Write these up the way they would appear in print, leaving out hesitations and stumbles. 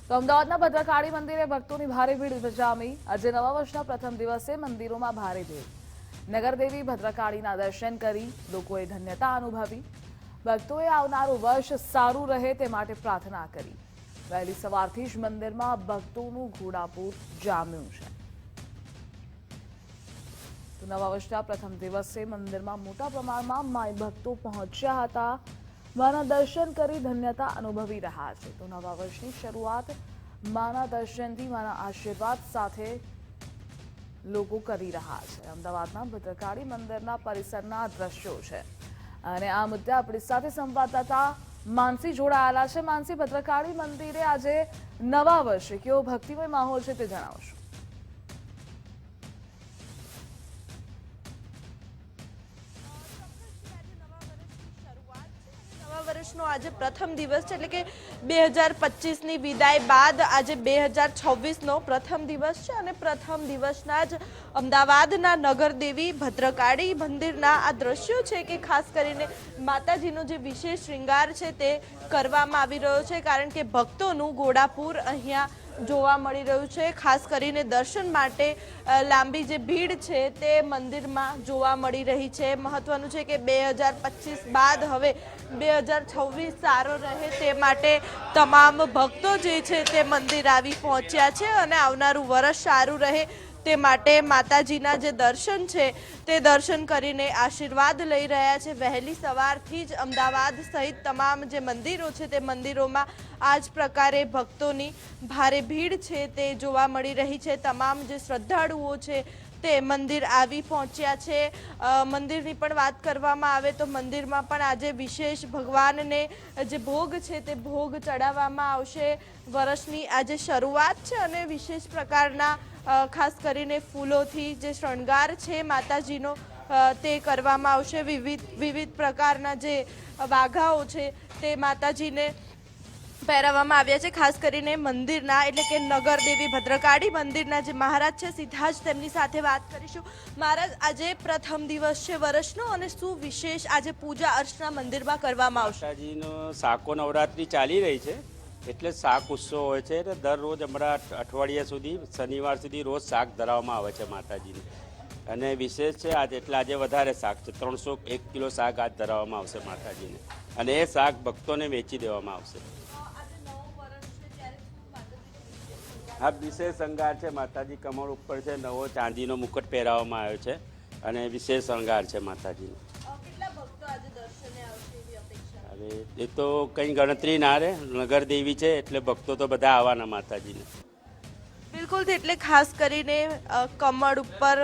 તો અમદાવાદના ભદ્રકાળી મંદિરે ભક્તોની ભારે ભીડ જામી। આજે નવા વર્ષના પ્રથમ દિવસે મંદિરોમાં ભારે ભીડ। નગરદેવી ભદ્રકાળીના દર્શન કરી લોકોએ ધન્યતા અનુભવી। ભક્તોએ આવનારું વર્ષ સારું રહે તે માટે પ્રાર્થના કરી। વહેલી સવારથી જ મંદિરમાં ભક્તોનું ઘોડાપૂર જામ્યું છે। તો નવા વર્ષના પ્રથમ દિવસે મંદિરમાં મોટા પ્રમાણમાં માઈ ભક્તો પહોંચ્યા હતા। માના દર્શન કરી ધન્યતા અનુભવી રહ્યા છે। તો નવા વર્ષની શરૂઆત માના દર્શનથી માના આશીર્વાદ સાથે લોકો કરી રહ્યા છે। અમદાવાદના ભદ્રકાળી મંદિરના પરિસરના દ્રશ્યો છે અને આ મુદ્દે આપણી સાથે સંવાદદાતા માનસી જોડાયેલા છે। માનસી, ભદ્રકાળી મંદિરે આજે નવા વર્ષે કેવો ભક્તિમય માહોલ છે તે જણાવશો। વર્ષનો આજે પ્રથમ દિવસ છે, એટલે કે 2025ની વિદાય બાદ આજે 2026નો પ્રથમ દિવસ છે અને પ્રથમ દિવસના જ અમદાવાદના નગરદેવી ભદ્રકાળી મંદિરના આ દ્રશ્યો છે કે ખાસ કરીને માતાજીનો જે વિશેષ શ્રૃંગાર છે તે કરવામાં આવી રહ્યો છે, કારણ કે ભક્તોનું ઘોડાપૂર અહીંયા જોવા મળી રહ્યું છે। ખાસ કરીને દર્શન માટે લાંબી જે ભીડ છે તે મંદિરમાં જોવા મળી રહી છે। મહત્વનું છે કે 2025 બાદ હવે 2026 સારો રહે તે માટે તમામ ભક્તો જે છે તે મંદિર આવી પહોંચ્યા છે અને આવનારું વર્ષ સારું રહે તે માટે માતાજીના જે દર્શન છે તે દર્શન કરીને આશીર્વાદ લઈ રહ્યા છે। વહેલી સવારથી જ અમદાવાદ સહિત તમામ જે મંદિરો છે તે મંદિરોમાં આ જ પ્રકારે ભક્તોની ભારે ભીડ છે તે જોવા મળી રહી છે। તમામ જે શ્રદ્ધાળુઓ છે તે મંદિર આવી પહોંચ્યા છે। મંદિરની પણ વાત કરવામાં આવે તો મંદિરમાં પણ આજે વિશેષ ભગવાનને જે ભોગ છે તે ભોગ ચડાવવામાં આવશે। વર્ષની આજે શરૂઆત છે અને વિશેષ પ્રકારના ખાસ કરીને ફૂલોથી જે શણગાર છે માતાજીનો તે કરવામાં આવશે। વિવિધ પ્રકારના જે વાઘાઓ છે તે માતાજીને પહેરાવવામાં આવ્યા છે। ખાસ કરીને મંદિરના એટલે કે નગરદેવી ભદ્રકાળી મંદિરના જે મહારાજ છે સીધા જ તેમની સાથે વાત કરીશું। મહારાજ, આજે પ્રથમ દિવસ છે વર્ષનો અને શું વિશેષ આજે પૂજા અર્ચના મંદિરમાં કરવામાં આવશે? માતાજીનો શાકો નવરાત્રિ ચાલી રહી છે એટલે શાક ઉત્સવ હોય છે એટલે દરરોજ અમારા અઠવાડિયા સુધી શનિવાર સુધી રોજ શાક ધરાવવામાં આવે છે માતાજીને અને વિશેષ છે આજે એટલે આજે વધારે શાક છે। 301 કિલો શાક આજ ધરાવવામાં આવશે માતાજીને અને એ શાક ભક્તોને વેચી દેવામાં આવશે। આ વિશેષ શણગાર છે, માતાજી કમળ ઉપર છે, નવો ચાંદીનો મુકટ પહેરાવવામાં આવ્યો છે અને વિશેષ શણગાર છે માતાજીનો। હવે એ તો કંઈ ગણતરી ના રહે, નગર દેવી છે એટલે ભક્તો તો બધા આવવાના માતાજીને। બિલકુલ, એટલે ખાસ કરીને કમળ ઉપર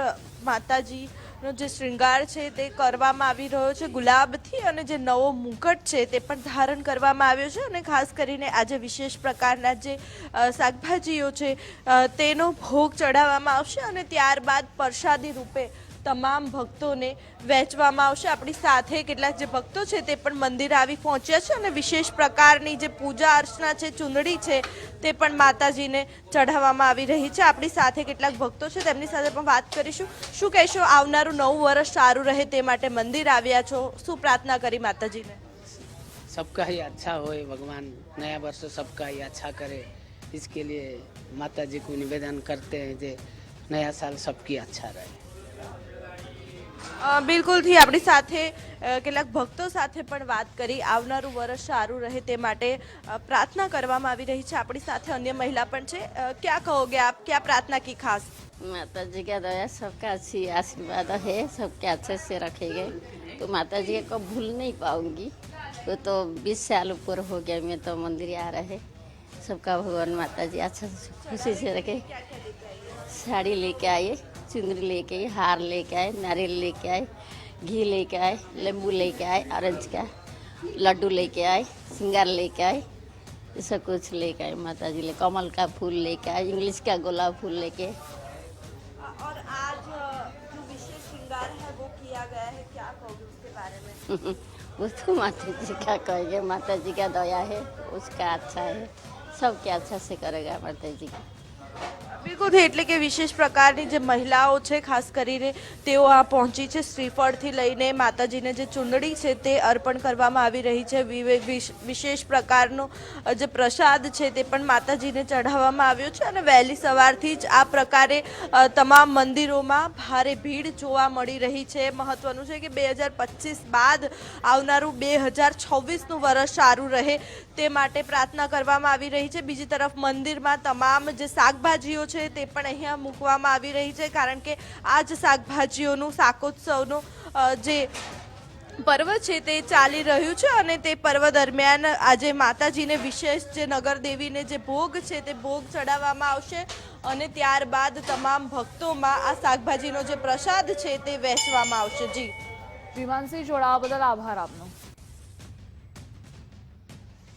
માતાજીનો જે શ્રૃંગાર છે તે કરવામાં આવી રહ્યો છે ગુલાબથી અને જે નવો મુકટ છે તે પણ ધારણ કરવામાં આવ્યો છે અને ખાસ કરીને આજે વિશેષ પ્રકારના જે શાકભાજીઓ છે તેનો ભોગ ચડાવવામાં આવશે અને ત્યારબાદ પ્રસાદી રૂપે તમામ ભક્તોને વહેંચવામાં આવશે। આપણી સાથે કેટલાક જે ભક્તો છે તે પણ મંદિર આવી પહોંચ્યા છે અને વિશેષ પ્રકારની જે પૂજા અર્ચના છે, ચૂંદડી છે તે પણ માતાજીને ચઢાવવામાં આવી રહી છે। આપણી સાથે કેટલાક ભક્તો છે તેમની સાથે પણ વાત કરીશું। શું કહેશો, આવનારું નવું વર્ષ સારું રહે તે માટે મંદિર આવ્યા છો, શું પ્રાર્થના કરી માતાજીને? सबका ही अच्छा होए, भगवान नया वर्ष सबका ही अच्छा करे, इसके लिए माता जी को निवेदन करते हैं कि नया साल सबकी अच्छा રહે। બિલકુલથી આપણી સાથે કેટલાક ભક્તો સાથે પણ વાત કરી। આવનારું વર્ષ સારું રહે તે માટે પ્રાર્થના કરવામાં આવી રહી છે। આપણી સાથે અન્ય મહિલા પણ છે। क्या कहोगे आप, क्या प्रार्थना की खास? माता जी का दया सबका अच्छी आशीर्वाद है, सबके अच्छे से रखेंगे तो माता जी को भूल नहीं पाऊंगी। वो तो 20 साल ऊपर हो गया मैं तो मंदिर आ रहे। सबका भगवान माता जी अच्छा खुशी से रखे। साड़ी लेके आए, चुनरी लेके आए, हार लेके आए, नारियल लेके आए, घी लेके आए, नींबू लेके आए, ऑरेंज का लड्डू लेके आए, सिंगार लेके आए, ये सब कुछ लेके आए माता जी ले। कमल का फूल लेके आए, इंग्लिश का गुलाब फूल लेके। और आज जो विशेष श्रृंगार है वो किया गया है, क्या कहोगे उसके बारे में? उसको माता जी का कहेंगे, माता जी का दया है, उसका अच्छा है, सब क्या अच्छा से करेगा माता जी का। બિલકુલથી એટલે કે વિશેષ પ્રકારની જે મહિલાઓ છે ખાસ કરીને તેઓ આ પહોંચી છે. શ્રીફળથી લઈને માતાજીને જે ચૂંદડી છે તે અર્પણ કરવામાં આવી રહી છે. વિશેષ પ્રકારનો જે પ્રસાદ છે તે પણ માતાજીને ચઢાવવામાં આવ્યો છે અને વહેલી સવારથી જ આ પ્રકારે તમામ મંદિરોમાં ભારે ભીડ જોવા મળી રહી છે. મહત્વનું છે કે 2025 બાદ આવનારું 2026નું વર્ષ સારું રહે તે માટે પ્રાર્થના કરવામાં આવી રહી છે. બીજી તરફ મંદિરમાં તમામ જે શાકભાજીઓ છે તે પણ અહીંયા મૂકવામાં આવી રહી છે, કારણ કે આ જ શાકભાજીઓનું શાકોત્સવનું જે પર્વ છે તે ચાલી રહ્યું છે અને તે પર્વ દરમિયાન આજે માતાજીને વિશેષ જે નગરદેવીને જે ભોગ છે તે ભોગ ચડાવવામાં આવશે અને ત્યારબાદ તમામ ભક્તોમાં આ શાકભાજીનો જે પ્રસાદ છે તે વહેંચવામાં આવશે. જી વિમાનસિંહ, જોડાવા બદલ આભાર આપનો.